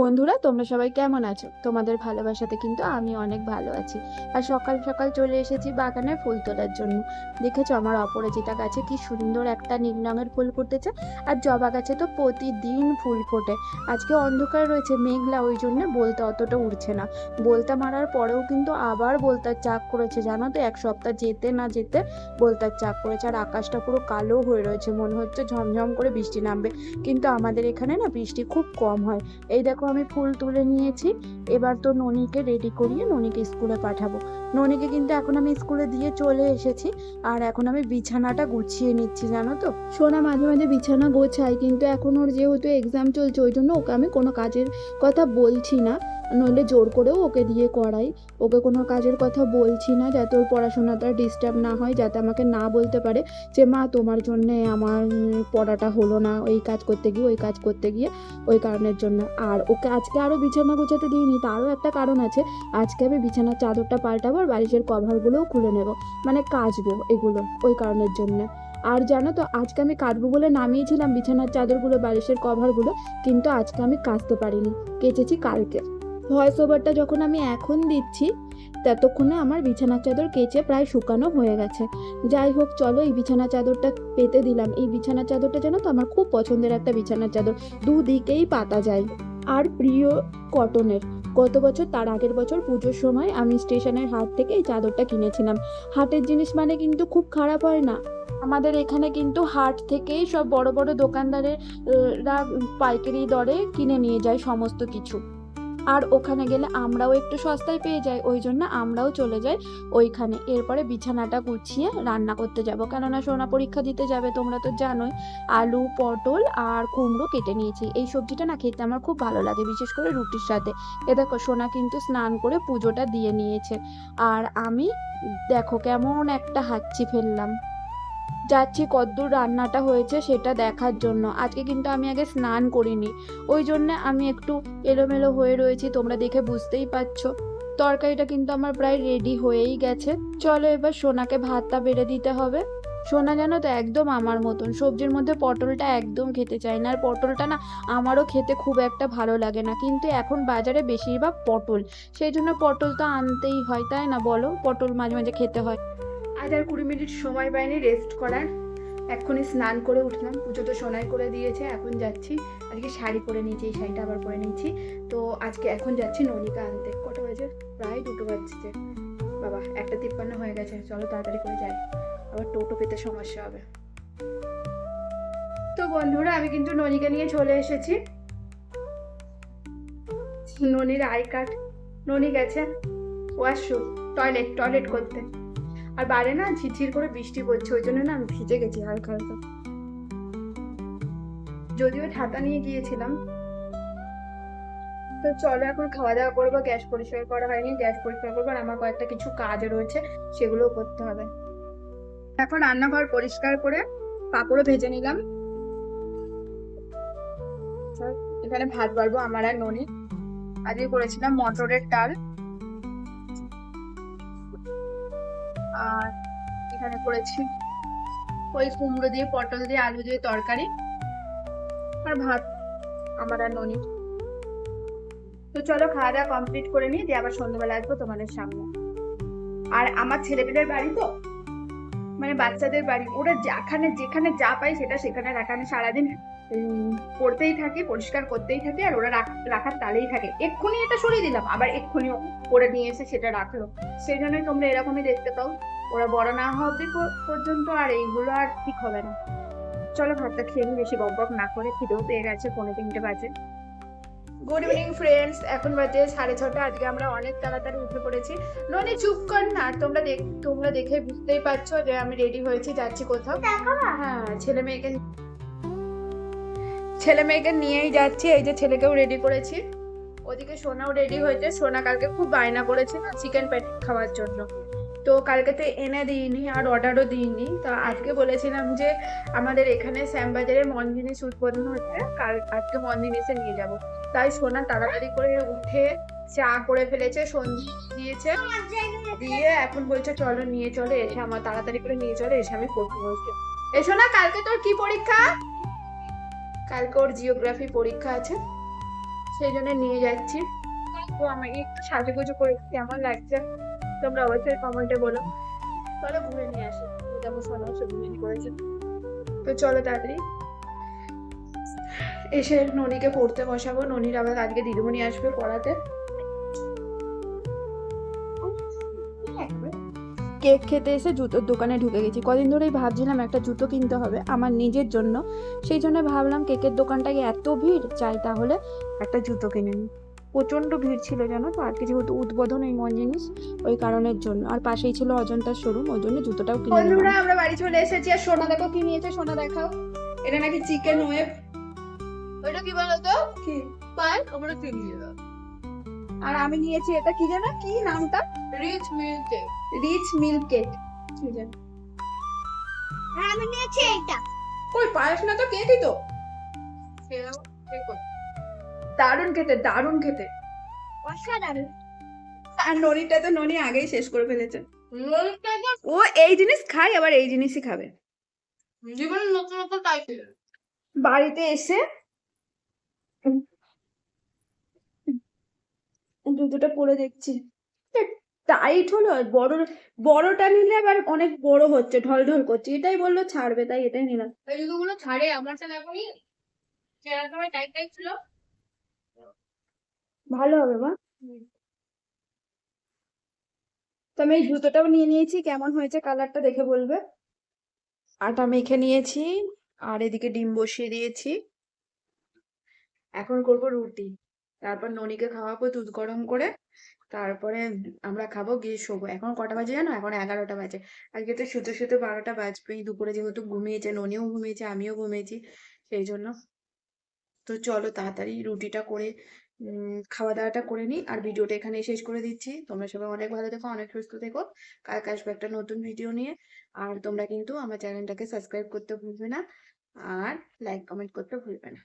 বন্ধুরা, তোমরা সবাই কেমন আছো? তোমাদের ভালোবাসাতে কিন্তু আমি অনেক ভালো আছি। আর সকাল সকাল চলে এসেছি বাগানে ফুল তোলার জন্য। দেখেছো আমার অপরাজিতা গাছে কি সুন্দর একটা নীল রঙের ফুল ফুটেছে। আর জবা গাছে তো প্রতিদিন ফুল ফোটে। আজকে অন্ধকার রয়েছে, মেঘলা, ওই জন্য বলতে অতটা উঠছে না। বলতা মারার পরেও কিন্তু আবার বলতার চাক করেছে, জানো তো, এক সপ্তাহ যেতে না যেতে বলতার চাক করেছে। আর আকাশটা পুরো কালো হয়ে রয়েছে, মনে হচ্ছে ঝমঝম করে বৃষ্টি নামবে। কিন্তু আমাদের এখানে না বৃষ্টি খুব কম হয়। এই দেখো আমি ফুল তুলে নিয়েছি। এবার তো ননিকে রেডি করিয়ে ননিকে স্কুলে পাঠাবো। ননিকে কিন্তু এখন আমি স্কুলে দিয়ে চলে এসেছি। আর এখন আমি বিছানাটা গুছিয়ে নিচ্ছি, জানো তো। সোনা মাঝে মাঝে বিছানা গোছাই, কিন্তু এখন ওর যেহেতু এক্সাম চলছে ওই জন্য ওকে আমি কোনো কাজের কথা বলছি না। নইলে জোর করেও ওকে দিয়ে করাই। ওকে কোনো কাজের কথা বলছি না, যাতে ওর পড়াশোনাটা ডিস্টার্ব না হয়, যাতে আমাকে না বলতে পারে যে মা তোমার জন্যে আমার পড়াটা হলো না, ওই কাজ করতে গিয়ে ওই কাজ করতে গিয়ে, ওই কারণের জন্য। আর ওকে আজকে আরও বিছানা গোছাতে দিইনি, তারও একটা কারণ আছে। আজকে আমি বিছানার চাদরটা পাল্টাবো আর বালিশের কভারগুলোও খুলে নেব, মানে কাচবো এগুলো, ওই কারণের জন্য। আর জানো তো, আজকে আমি কাচবো বলে নামিয়েছিলাম বিছানার চাদরগুলো, বালিশের কভারগুলো, কিন্তু আজকে আমি কাচতে পারিনি, কেচেছি কালকে। ভয়েস ওভারটা যখন আমি এখন দিচ্ছি ততক্ষণে আমার বিছানার চাদর কেচে প্রায় শুকানো হয়ে গেছে। যাই হোক, চলো এই বিছানা চাদরটা পেতে দিলাম। এই বিছানা চাদরটা জানো তো আমার খুব পছন্দের একটা বিছানার চাদর, দুদিকেই পাতা যায়। আর প্রিয় কটনের। গত বছর তার আগের বছর পুজোর সময় আমি স্টেশনের হাট থেকে এই চাদরটা কিনেছিলাম। হাটের জিনিস মানে কিন্তু খুব খারাপ হয় না। আমাদের এখানে কিন্তু হাট থেকেই সব বড় বড় দোকানদারেরা পাইকারি দরে কিনে নিয়ে যায় সমস্ত কিছু। আর ওখানে গেলে আমরাও একটু সস্তায় পেয়ে যাই, ওই জন্য আমরাও চলে যাই ওইখানে। এরপরে বিছানাটা গুছিয়ে রান্না করতে যাব, কেননা সোনা পরীক্ষা দিতে যাবে, তোমরা তো জানোই। আলু, পটল আর কুমড়ো কেটে নিয়েছি। এই সবজিটা না খেতে আমার খুব ভালো লাগে, বিশেষ করে রুটির সাথে। এ দেখো সোনা কিন্তু স্নান করে পুজোটা দিয়ে নিয়েছে। আর আমি দেখো কেমন একটা হাঁচি ফেললাম। যাচ্ছি কদ্দূর রান্নাটা হয়েছে সেটা দেখার জন্য। আজকে কিন্তু আমি আগে স্নান করিনি, ওই জন্য আমি একটু এলোমেলো হয়ে রয়েছি, তোমরা দেখে বুঝতেই পারছো। তরকারিটা কিন্তু আমার প্রায় রেডি হয়েই গেছে। চলো এবার সোনাকে ভাতটা বেড়ে দিতে হবে। সোনা জানো তো একদম আমার মতন, সবজির মধ্যে পটলটা একদম খেতে চায় না। আর পটলটা না আমারও খেতে খুব একটা ভালো লাগে না, কিন্তু এখন বাজারে বেশিরভাগ পটল, সেই জন্য পটল তো আনতেই হয়, তাই না বলো? পটল মাঝে মাঝে খেতে হয়। আজ আর 20 মিনিট সময় পাইনি রেস্ট করার। এক্ষুনি স্নান করে উঠলাম, পুজো তো সোনাই করে দিয়েছে। এখন যাচ্ছি, আজকে শাড়ি পরে নিয়েছি, এই শাড়িটা আবার পরে নিয়েছি। তো আজকে এখন যাচ্ছি ননিকা আনতে। কটা বাজে? প্রায় 2টো বাজছে। বাবা, 1:53 হয়ে গেছে, চলো তাড়াতাড়ি করে যাই, আবার টোটো পেতে সমস্যা হবে। তো বন্ধুরা, আমি কিন্তু ননিকা নিয়ে চলে এসেছি। ননির আই কার্ড। ননি গেছে ওয়াশরুম, টয়লেট করতে। আর বাইরে না ঝিরঝির করে বৃষ্টি পড়ছে, ওই জন্য না আমি ভিজে গেছি হালকা হালকা। যদিও ছাতা নিয়ে গিয়েছিলাম। তো চলো এখন খাওয়া দাওয়া করবো। গ্যাস পরিষ্কার করা হয়নি, গ্যাস পরিষ্কার করবো। আর আমার কয়েকটা কিছু কাজ রয়েছে, সেগুলোও করতে হবে। এখন রান্নাঘর পরিষ্কার করে পাঁপড়ও ভেজে নিলাম। এখানে ভাত বাড়বো আমার আর ননি। আজকে করেছিলাম মটরের ডাল, আর এখানে করেছি ওই কুমড়ো দিয়ে পটল দিয়ে আলু দিয়ে তরকারি, আর ভাত আমার আর ননি। তো চলো খাওয়া দাওয়া কমপ্লিট করে নিই, দিয়ে আবার সন্ধ্যাবেলা আসবো তোমাদের সামনে। আর আমার ছেলেপেলের বাড়ি তো, মানে বাচ্চাদের বাড়ি, ওরা যেখানে যা পাই সেটা সেখানে রাখা। আমি সারাদিন করতেই থাকি, পরিষ্কার করতেই থাকি, আর ওরা রাখার তালেই থাকে। এক্ষুনি এটা সরিয়ে দিলাম, আবার এক্ষুনি করে নিয়ে এসে সেটা রাখলো। সেই জন্যই তোমরা এরকমই দেখতে পাও। ওরা বড় না হওয়া অব্দি পর্যন্ত আর এইগুলো আর ঠিক হবে না। চলো ভাতটা খেয়ে নিই, বেশি বক না করে, খিদেও পেয়ে গেছে, 2:45 বাজে। গুড ইভিনিং ফ্রেন্ডস, এখন বাজে 6:30। আজকে আমরা অনেক তাড়াতাড়ি উঠে পড়েছি। ননি চুপ কর না, তোমরা দেখে বুঝতেই পারছো যে আমি রেডি হয়েছি, যাচ্ছি কোথাও। হ্যাঁ, ছেলে মেয়েকে নিয়েই যাচ্ছি। এই যে ছেলেকেও রেডি করেছি, ওদিকে সোনাও রেডি হয়েছে। সোনা কালকে খুব বায়না করেছে না চিকেন প্যাটি খাওয়ার জন্য, তো কালকে তো এনে দিইনি আর অর্ডারও দিইনি। তো আজকে বলেছিলাম যে আমাদের এখানে শ্যামবাজারে মন জিনিস উদ্বোধন হচ্ছে, আজকে মন জিনিসে নিয়ে যাব। তাই সোনা তাড়াতাড়ি করে উঠে চা করে ফেলেছে, সন্ধি দিয়েছে, দিয়ে এখন বলছে চলো নিয়ে চলে, এসে আমার তাড়াতাড়ি করে নিয়ে চলে, এসে আমি পড়তে বসছি। এসো না, কালকে তোর কি পরীক্ষা? কালকে ওর জিওগ্রাফি পরীক্ষা আছে। সেই জন্য নিয়ে যাচ্ছি। তো আমি একটু সাজুগুজু করে কেমন লাগছে তোমরা অবশ্যই কমেন্টে বলো। চলো ঘুরে নিয়ে আসি। যেমন শোনো ছবি করেছে। তো চলো তাড়াতাড়ি এসে ননিকে পড়তে বসাবো। ননির আবার আজকে দিদিমণি আসবে পড়াতে। কেক খেতে এসে জুতোর দোকানে ঢুকে গেছি। কদিন ধরেই ভাবছিলাম একটা জুতো কিনতে হবে আমার নিজের জন্য। সেই জন্য ভাবলাম কেকের দোকানটায় এত ভিড়, চাই তাহলে একটা জুতো কিনে নিই। প্রচন্ড ভিড় ছিল জানো তো, আজকে যেহেতু উদ্বোধন এই মন জিনিস, ওই কারণের জন্য। আর পাশেই ছিল অজন্তার শোরুম, ওই জন্য জুতোটাও কিনে নিলাম। বন্ধুরা আমরা বাড়ি চলে এসেছি। আর সোনা দেখো কি নিয়েছে, সোনা দেখাও। এটা নাকি চিকেন ওয়েভ। ওইটা কি বলতো, কি পাই আমরা কিনে দাও। আর আমি নিয়েছি এটা, কি জানো কি নামটা, rich milk cake. Rich milk cake কি জানো। আর আমি নিয়েছি এটা। কই পায়েস না তো, কেকই তো। দারুণ খেতে, দারুণ খেতে, অসাধারণ। আর ননিটা তো ননি আগেই শেষ করে ফেলেছে। ও এই জিনিস খায়, আবার এই জিনিসই খাবে। জীবনে নতুন নতুন টাইপের। বাড়িতে এসে জুতোটা পরে দেখছি টাইট হলো। বড় বড়টা নিলে আবার অনেক বড় হচ্ছে, ঢল ঢল করছে। এটাই বললো ছাড়বে, তাই এটাই নিলাম। এই জুতোগুলো ছাড়ে, আমারটা দেখোনি সেরা সময় টাইট টাইট ছিল। ভালো হবে মা। তো আমি এই জুতোটাও নিয়ে নিয়েছি, কেমন হয়েছে কালারটা দেখে বলবে। আটা মেখে নিয়েছি, আর এদিকে ডিম বসিয়ে দিয়েছি। এখন করব রুটি, তারপর ননিকে খাওয়াবো দুধ গরম করে। তারপরে আমরা খাবো, গিয়ে শোবো। এখন কটা বাজে জানো, এখন 11টা বাজে। আজকে তো শুতে শুতে 12টা বাজবেই। দুপুরে যেহেতু ঘুমিয়েছে, ননিও ঘুমিয়েছে, আমিও ঘুমিয়েছি, সেই জন্য। তো চলো তাড়াতাড়ি রুটিটা করে খাওয়া দাওয়াটা করে নিই, আর ভিডিওটা এখানে শেষ করে দিচ্ছি। তোমরা সবাই অনেক ভালো থেকো, অনেক সুস্থ থেকো। কালকে আসবো একটা নতুন ভিডিও নিয়ে। আর তোমরা কিন্তু আমার চ্যানেলটাকে সাবস্ক্রাইব করতে ভুলবে না, আর লাইক কমেন্ট করতে ভুলবে না।